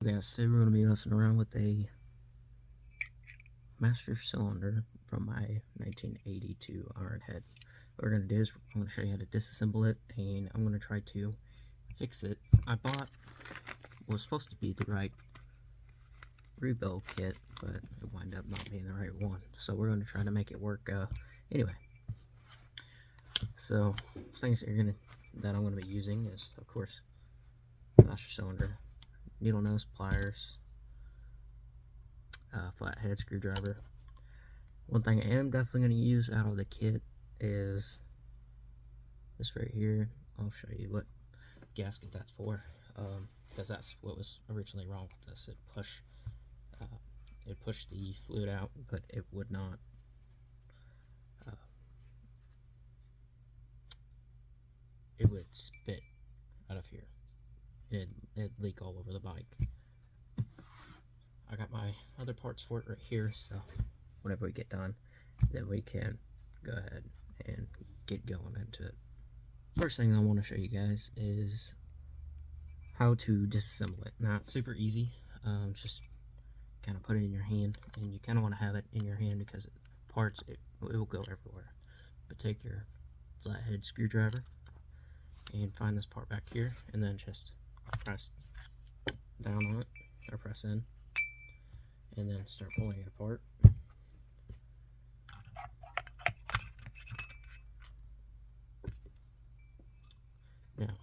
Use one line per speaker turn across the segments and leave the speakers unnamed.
Okay, so we're going to be messing around with a Master Cylinder from my 1982 iron head. What we're going to do is I'm going to show you how to disassemble it, and I'm going to try to fix it. I bought what was supposed to be the right rebuild kit, but it wound up not being the right one. So we're going to try to make it work. Anyway, so things that I'm going to be using is, of course, Master Cylinder, needle nose pliers, flathead screwdriver. One thing I am definitely going to use out of the kit is this right here. I'll show you what gasket that's for, because that's what was originally wrong with this. It pushed the fluid out, but it would not it would spit out of here. It'd leak all over the bike. I got my other parts for it right here, so whenever we get done, then we can go ahead and get going into it. First thing I want to show you guys is how to disassemble it. Now, it's super easy. Just kind of put it in your hand, and you kind of want to have it in your hand because parts, it will go everywhere. But take your flathead screwdriver and find this part back here, and then just press down on it, or press in, and then start pulling it apart. Now,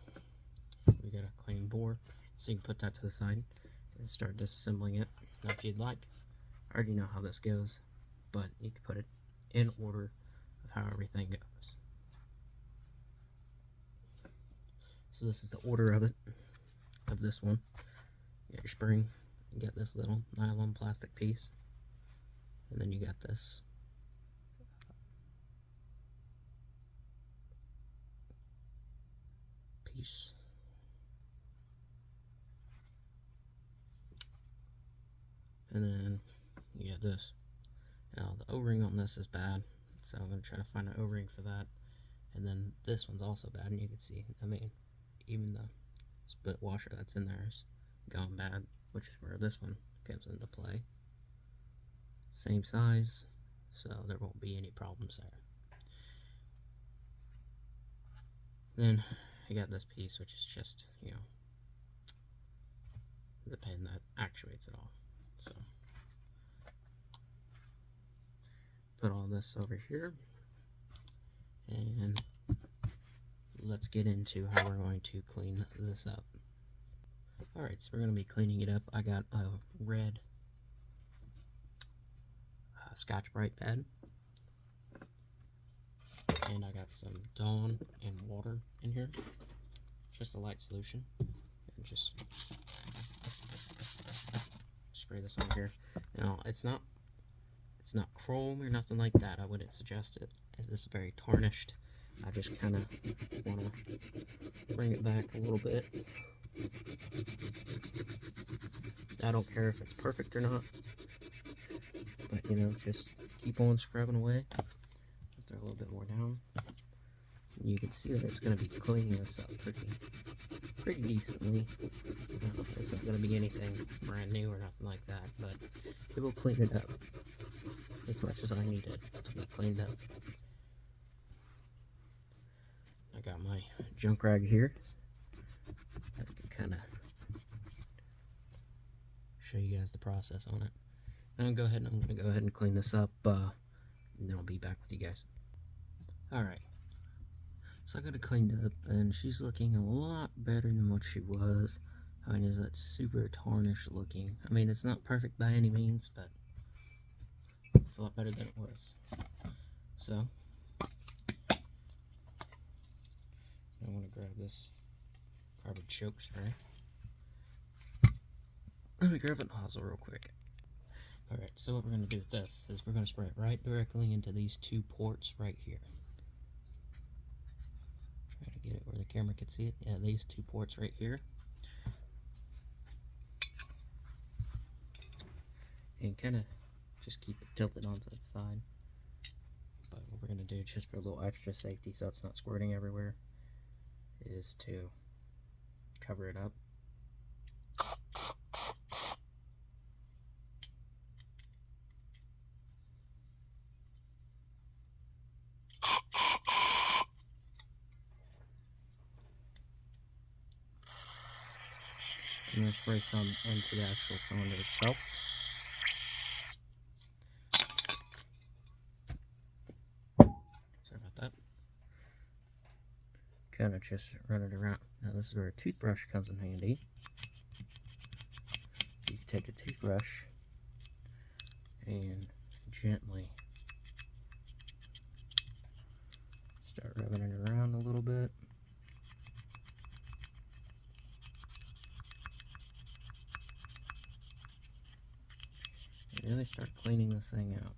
we got a clean bore, so you can put that to the side and start disassembling it. Now, if you'd like, I already know how this goes, but you can put it in order of how everything goes. So this is the order of it, of this one. You got your spring, you got this little nylon plastic piece, and then you got this piece. And then you got this. Now the O-ring on this is bad, so I'm going to try to find an O-ring for that. And then this one's also bad, and you can see, I mean, even the split washer that's in there is gone bad, which is where this one comes into play. Same size, so there won't be any problems there. Then you got this piece, which is just, you know, the pin that actuates it all. So put all this over here, and let's get into how we're going to clean this up. Alright, so we're going to be cleaning it up. I got a red Scotch-Brite pad, and I got some Dawn and water in here, just a light solution, and just spray this on here. Now, it's not chrome or nothing like that. I wouldn't suggest it. It's very tarnished. I just kind of want to bring it back a little bit. I don't care if it's perfect or not, but you know, just keep on scrubbing away. Throw a little bit more down. And you can see that it's going to be cleaning this up pretty decently. It's not going to be anything brand new or nothing like that, but it will clean it up as much as I need it to be cleaned up. I got my junk rag here. I can kind of show you guys the process on it. And I'm going to go ahead and clean this up, and then I'll be back with you guys. Alright, so I got it cleaned up, and she's looking a lot better than what she was. I mean, is that super tarnished looking? I mean, it's not perfect by any means, but it's a lot better than it was. So I want to grab this carbon choke spray. Let me grab a nozzle real quick. Alright, so what we're going to do with this is we're going to spray it right directly into these two ports right here. Try to get it where the camera can see it. Yeah, these two ports right here. And kind of just keep it tilted onto its side. But what we're going to do, just for a little extra safety so it's not squirting everywhere, is to cover it up. I'm going to spray some into the actual cylinder itself. Sorry about that. Kind of just run it around. Now this is where a toothbrush comes in handy. You can take a toothbrush and gently start rubbing it around a little bit. And really start cleaning this thing out.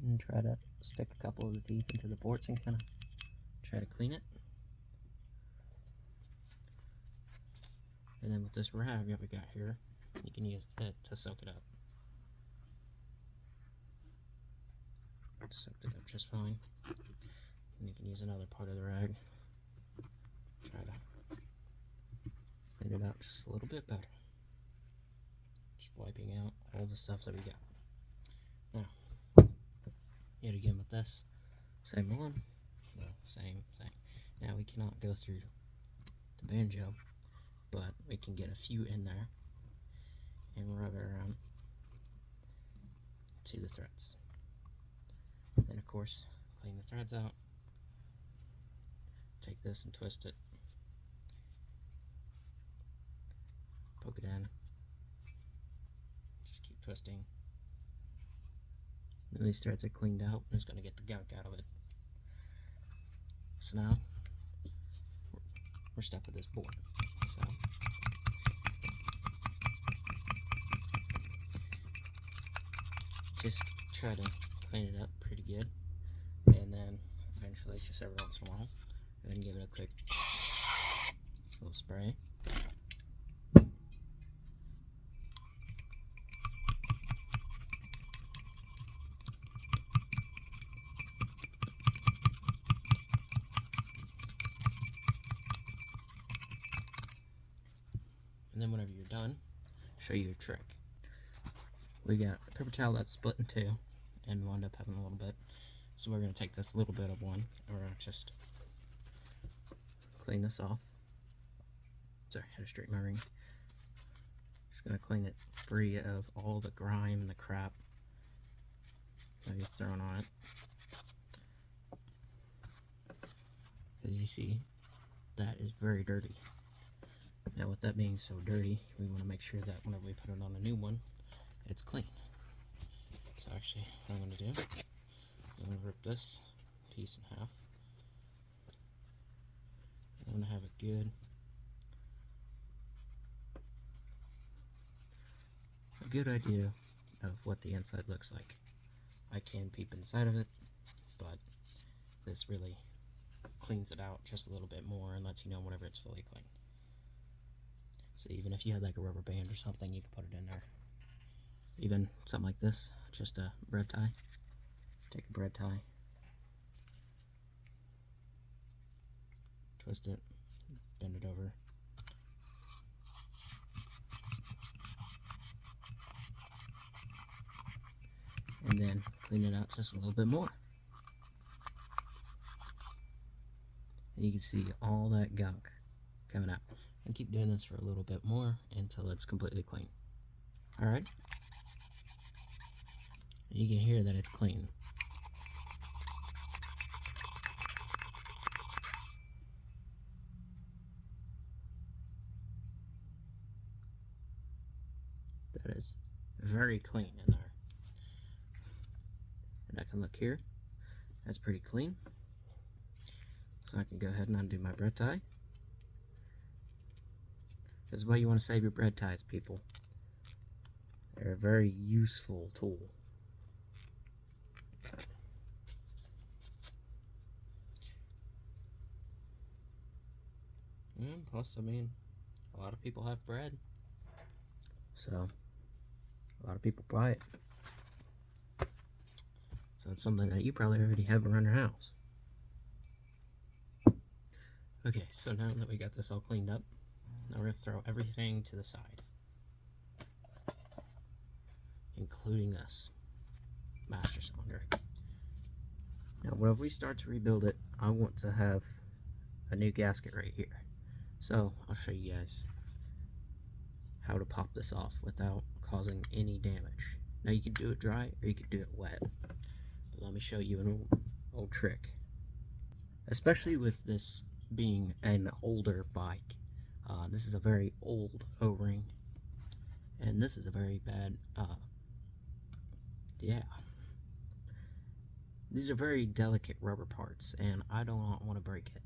And try to stick a couple of the teeth into the ports and kind of try to clean it. And then with this rag that we got here, you can use it to soak it up. Soaked it up just fine. And you can use another part of the rag. Try to clean it out just a little bit better. Just wiping out all the stuff that we got. Now, yet again with this, same one, the same thing. Now we cannot go through the banjo, but we can get a few in there and rub it around to the threads. Then of course, clean the threads out. Take this and twist it. Poke it in. Just keep twisting. And these threads are cleaned out, and it's going to get the gunk out of it. So now, we're stuck with this board. So, just try to clean it up pretty good, and then eventually, just every once in a while, go ahead and give it a quick little spray. And then whenever you're done, show you a trick. We got a paper towel that's split in two and wound up having a little bit. So we're going to take this little bit of one and we're going to just clean this off. Sorry, I had to straighten my ring. Just going to clean it free of all the grime and the crap that he's thrown on it. As you see, that is very dirty. Now with that being so dirty, we want to make sure that whenever we put it on a new one, it's clean. So actually, what I'm going to do is I'm going to rip this piece in half. I'm going to have a good idea of what the inside looks like. I can peep inside of it, but this really cleans it out just a little bit more and lets you know whenever it's fully clean. So even if you had like a rubber band or something, you can put it in there. Even something like this, just a bread tie. Take a bread tie, twist it, bend it over. And then clean it out just a little bit more. And you can see all that gunk coming out. And keep doing this for a little bit more until it's completely clean. Alright? You can hear that it's clean. That is very clean in there. And I can look here. That's pretty clean. So I can go ahead and undo my bread tie. This is why you want to save your bread ties, people. They're a very useful tool. And plus, I mean, a lot of people have bread. So, a lot of people buy it. So it's something that you probably already have around your house. Okay, so now that we got this all cleaned up, now we're going to throw everything to the side, including us, Master Cylinder. Now, whenever we start to rebuild it, I want to have a new gasket right here. So, I'll show you guys how to pop this off without causing any damage. Now, you can do it dry or you can do it wet. But let me show you an old trick. Especially with this being an older bike. This is a very old O-ring. And this is a very bad, yeah. These are very delicate rubber parts, and I don't want to break it.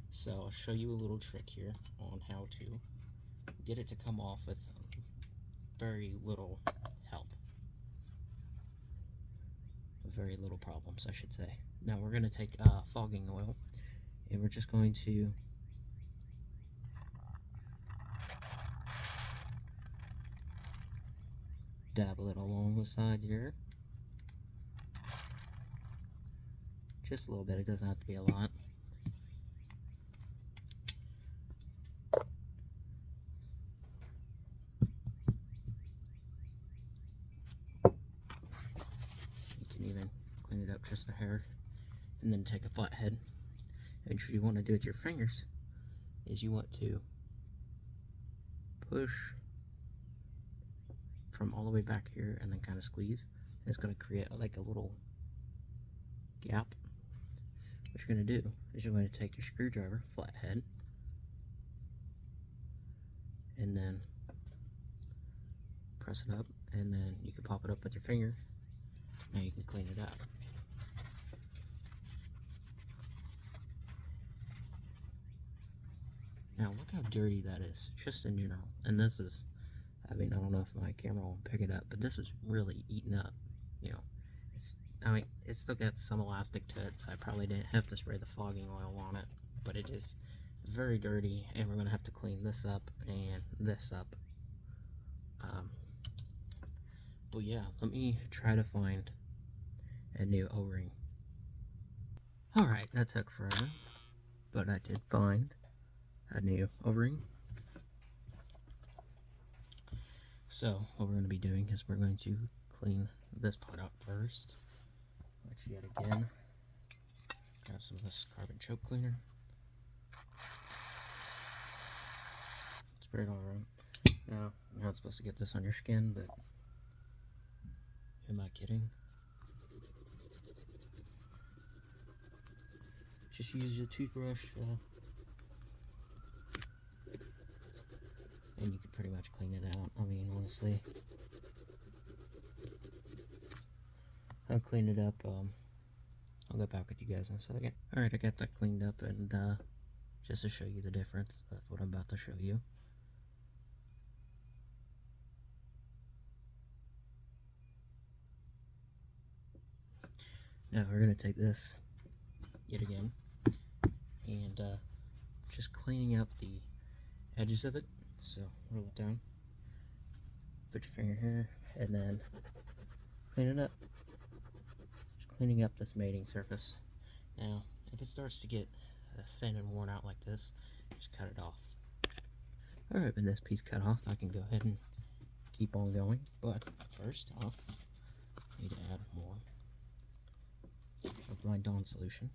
So I'll show you a little trick here on how to get it to come off with very little help. Very little problems, I should say. Now we're going to take fogging oil, and we're just going to dabble it along the side here. Just a little bit, it doesn't have to be a lot. You can even clean it up just a hair, and then take a flathead. And what you want to do with your fingers is you want to push from all the way back here and then kind of squeeze. And it's going to create like a little gap. What you're going to do is you're going to take your screwdriver, flathead, and then press it up, and then you can pop it up with your finger. Now you can clean it up. Now look how dirty that is, just in general. And this is, I mean, I don't know if my camera will pick it up, but this is really eaten up, you know. It's still got some elastic to it, so I probably didn't have to spray the fogging oil on it, but it is very dirty, and we're going to have to clean this up and this up. But yeah, let me try to find a new O-ring. Alright, that took forever, but I did find a new O-ring. So what we're going to be doing is we're going to clean this part up first, which yet again, grab some of this carbon choke cleaner, spray it all around. Now, you're not supposed to get this on your skin, but am I kidding? Just use your toothbrush, and you can pretty much clean it out. I mean, honestly, I'll clean it up. I'll get back with you guys in a second. Alright, I got that cleaned up, and just to show you the difference of what I'm about to show you. Now we're going to take this, yet again, and just cleaning up the edges of it. So roll it down, put your finger here, and then clean it up. Just cleaning up this mating surface. Now, if it starts to get thin and worn out like this, just cut it off. Alright, with this piece cut off, I can go ahead and keep on going. But first off, I need to add more of my Dawn solution.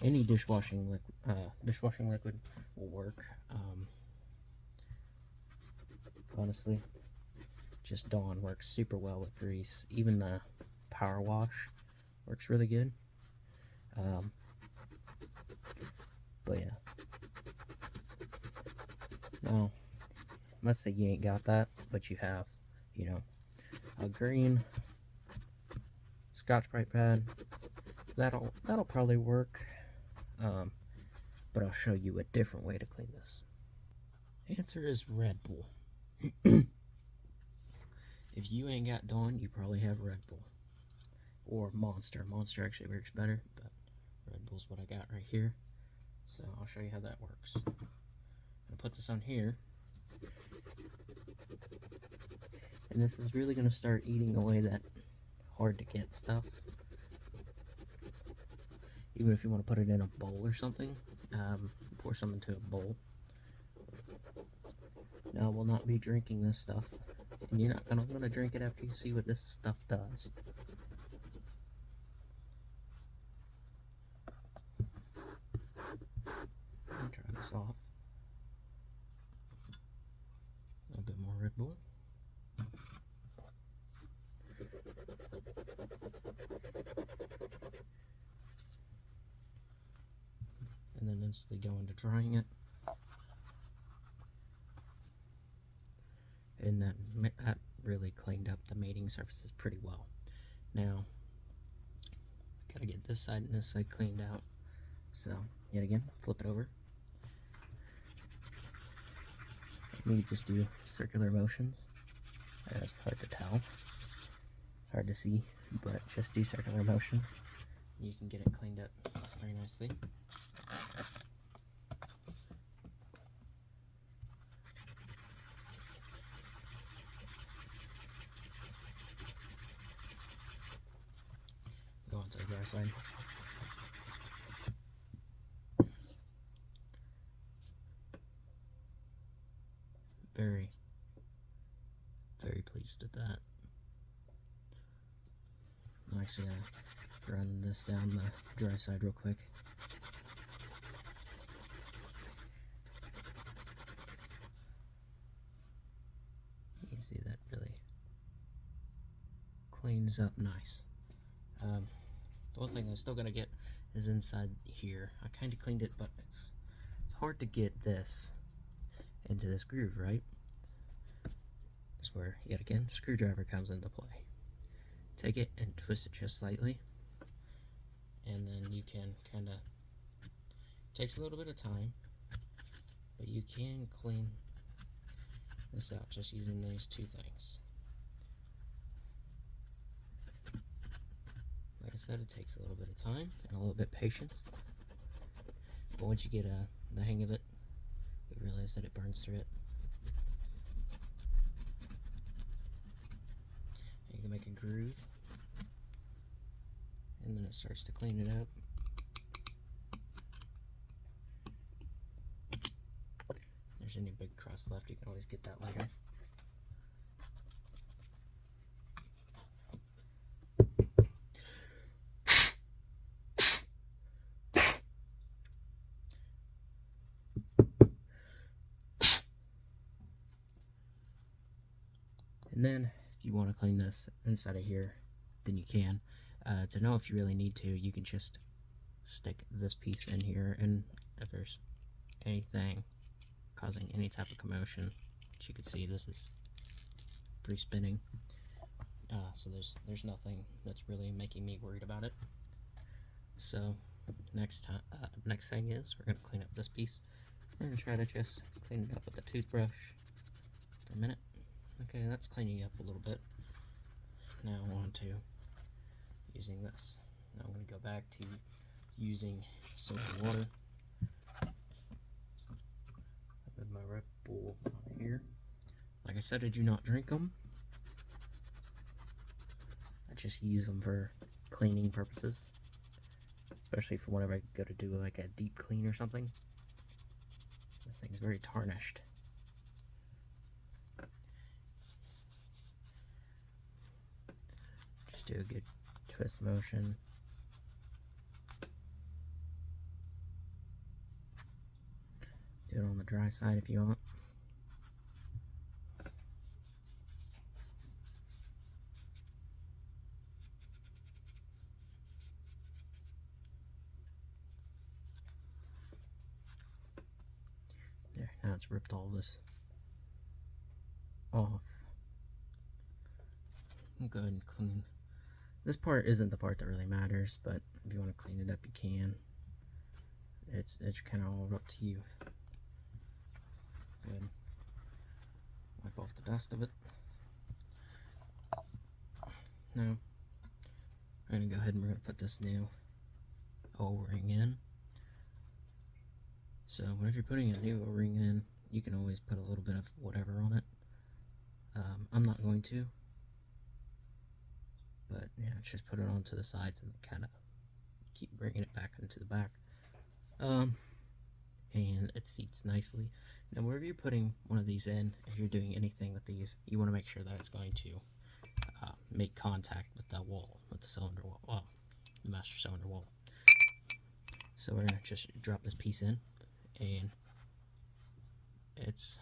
Any dishwashing liquid will work. Honestly, just Dawn works super well with grease. Even the power wash works really good. But yeah. Now, let's say you ain't got that, but you have, you know, a green Scotch-Brite pad. That'll probably work. But I'll show you a different way to clean this. Answer is Red Bull. If you ain't got Dawn, you probably have Red Bull. Or Monster. Monster actually works better, but Red Bull's what I got right here. So I'll show you how that works. I'm going to put this on here. And this is really going to start eating away that hard to get stuff. even if you want to put it in a bowl or something, pour some into a bowl. Now, we'll not be drinking this stuff, and you're not gonna want to drink it after you see what this stuff does. I'll try this off. A little bit more Red Bull. And then instantly go into drying it. And that really cleaned up the mating surfaces pretty well. Now, gotta get this side and this side cleaned out. So, yet again, flip it over. You just do circular motions. It's hard to tell. It's hard to see, but just do circular motions. You can get it cleaned up very nicely. Go on to the dry side. Very, very pleased with that. I'm actually gonna run this down the dry side real quick. You can see that really cleans up nice. The one thing I'm still gonna get is inside here. I kind of cleaned it, but it's hard to get this into this groove, right? That's where, yet again, screwdriver comes into play. Take it and twist it just slightly, and then you can kind of, takes a little bit of time, but you can clean this out just using these two things. Like I said, it takes a little bit of time and a little bit of patience, but once you get the hang of it, you realize that it burns through it. You can make a groove, and then it starts to clean it up. If there's any big crust left, you can always get that later. And then, if you want to clean this inside of here, then you can. To know if you really need to, you can just stick this piece in here, and if there's anything causing any type of commotion, as you can see, this is free spinning. So there's nothing that's really making me worried about it. So next thing is we're gonna clean up this piece. We're gonna try to just clean it up with a toothbrush for a minute. Okay, that's cleaning up a little bit. Now on to using this. Now I'm going to go back to using some water. With my Red Bull on here. Like I said, I do not drink them. I just use them for cleaning purposes. Especially for whenever I go to do like a deep clean or something. This thing's very tarnished. Do a good twist motion. Do it on the dry side if you want. There, now it's ripped all this off. I'll go ahead and clean. This part isn't the part that really matters, but if you want to clean it up, you can. It's kind of all up to you. Good. Wipe off the dust of it. Now, we're going to go ahead and we're going to put this new O-ring in. So, whenever you're putting a new O-ring in, you can always put a little bit of whatever on it. I'm not going to. But yeah, just put it onto the sides and kind of keep bringing it back into the back. And it seats nicely. Now, wherever you're putting one of these in, if you're doing anything with these, you want to make sure that it's going to make contact with that wall, with the cylinder wall, the master cylinder wall. So we're going to just drop this piece in, and it's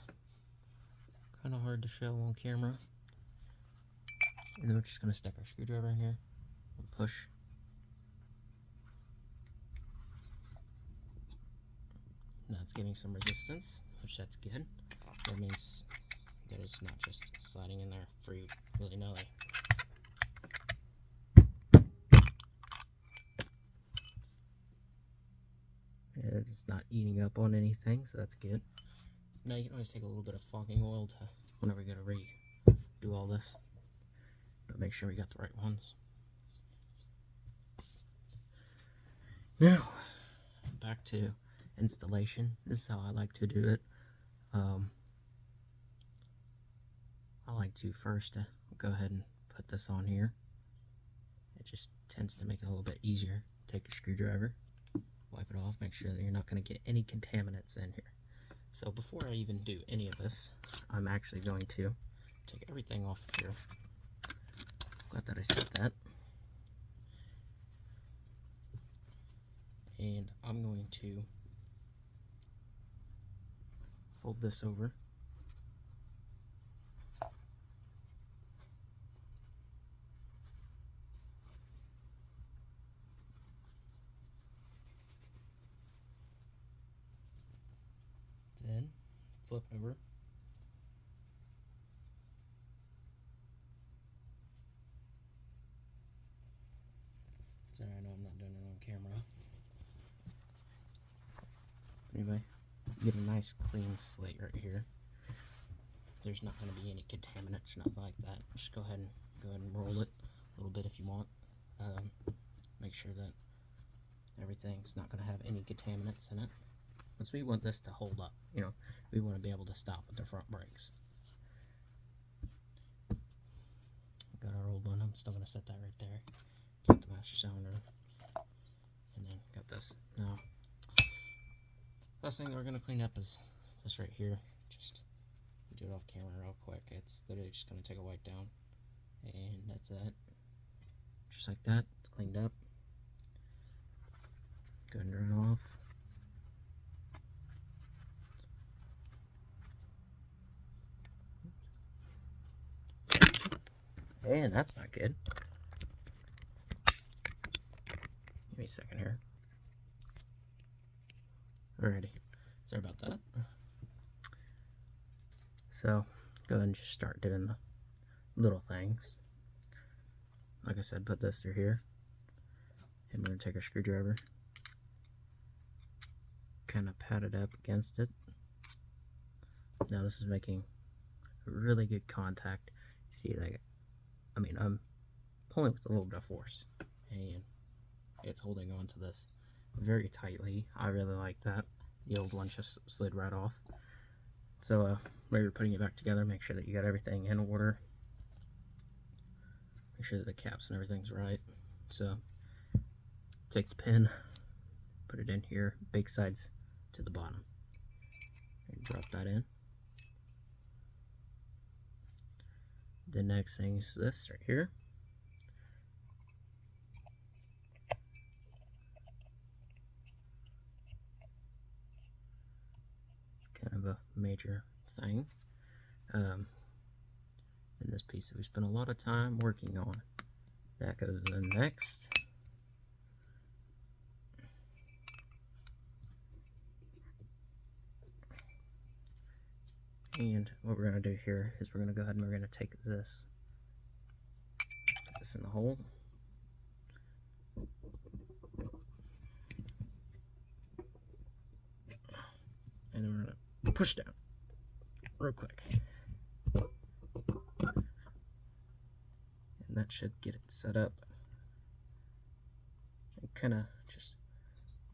kind of hard to show on camera. And then we're just going to stick our screwdriver in here and push. Now it's giving some resistance, which that's good. That means that it's not just sliding in there free willy-nilly. And it's not eating up on anything, so that's good. Now you can always take a little bit of fogging oil to whenever you gotta redo all this, but make sure we got the right ones. Now, back to installation. This is how I like to do it. I like to first go ahead and put this on here. It just tends to make it a little bit easier. Take a screwdriver, wipe it off, make sure that you're not going to get any contaminants in here. So before I even do any of this, I'm actually going to take everything off of here. Glad that I said that. And I'm going to fold this over. Then flip over. Sorry, I know I'm not doing it on camera. Anyway, get a nice clean slate right here. There's not going to be any contaminants or nothing like that. Just go ahead and roll it a little bit if you want. Make sure that everything's not going to have any contaminants in it. Because we want this to hold up, you know, we want to be able to stop with the front brakes. Got our old one, I'm still going to set that right there. Keep the master cylinder. And then got this. Now, last thing that we're going to clean up is this right here. Just do it off camera real quick. It's literally just going to take a wipe down. And that's it. Just like that, it's cleaned up. Go ahead and turn it off. And that's not good. Give me a second here. Alrighty. Sorry about that. So, go ahead and just start doing the little things. Like I said, put this through here. And we're going to take our screwdriver. Kind of pat it up against it. Now this is making really good contact. See, like, I mean, I'm pulling with a little bit of force, and it's holding on to this very tightly. I really like that. The old one just slid right off. So when you're putting it back together, make sure that you got everything in order. Make sure that the caps and everything's right. So take the pin, put it in here, big sides to the bottom, and drop that in. The next thing is this right here. Kind of a major thing. And this piece that we spent a lot of time working on. That goes in next. And what we're going to do here is we're going to go ahead and we're going to take this, put this in the hole. And then we're going to push down real quick. And that should get it set up. And kind of just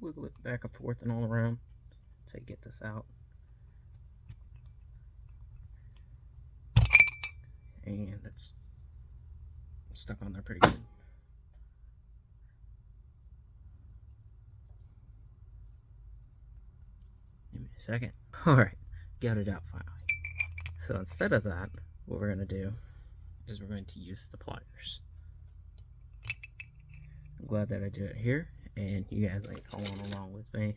wiggle it back and forth and all around until you get this out. And it's stuck on there pretty good. second. Alright, got it out finally. So instead of that, what we're going to do is we're going to use the pliers. I'm glad that I do it here, and you guys ain't following along with me.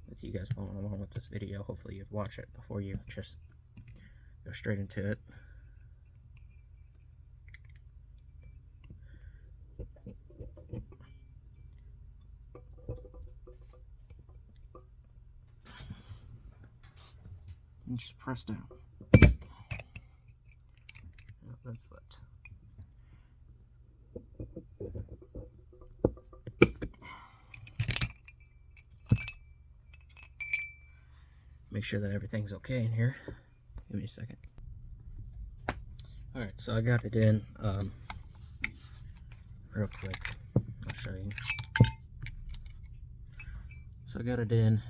With you guys following along with this video, hopefully you'd watch it before you just go straight into it. And just press down. Oh, that slipped. Make sure that everything's okay in here. Give me a second. Alright, so I got it in real quick. I'll show you. So I got it in.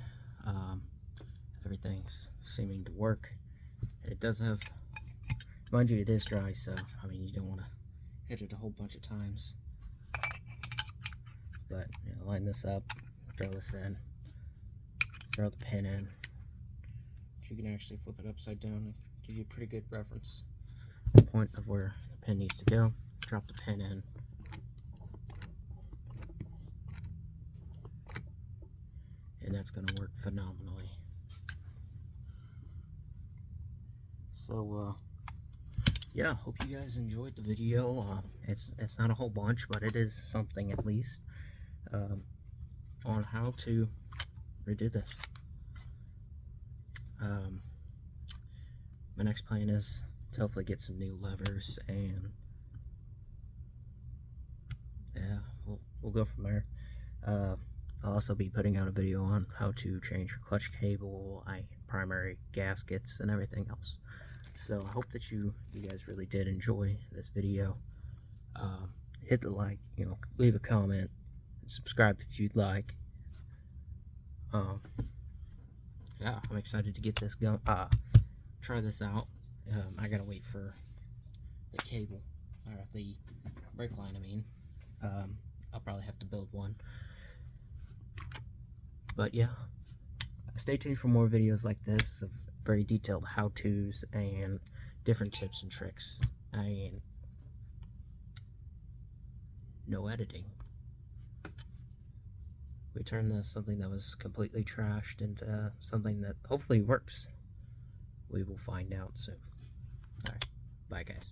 Everything's seeming to work. It does have, mind you, it is dry, so I mean you don't want to hit it a whole bunch of times. But you know, line this up, throw this in, throw the pin in. You can actually flip it upside down and give you a pretty good reference point of where the pin needs to go. Drop the pin in. And that's going to work phenomenally. So, yeah, hope you guys enjoyed the video. It's not a whole bunch, but it is something at least on how to redo this. My next plan is to hopefully get some new levers, and yeah, we'll go from there. I'll also be putting out a video on how to change your clutch cable, primary gaskets, and everything else. So I hope that you guys really did enjoy this video. Hit the like, leave a comment, and subscribe if you'd like. Yeah, I'm excited to get this going. Try this out. I gotta wait for the cable, or the brake line, I mean. I'll probably have to build one. But yeah, stay tuned for more videos like this of very detailed how-tos and different tips and tricks. And no editing. We turned something that was completely trashed into something that hopefully works. We will find out soon. Alright, bye guys.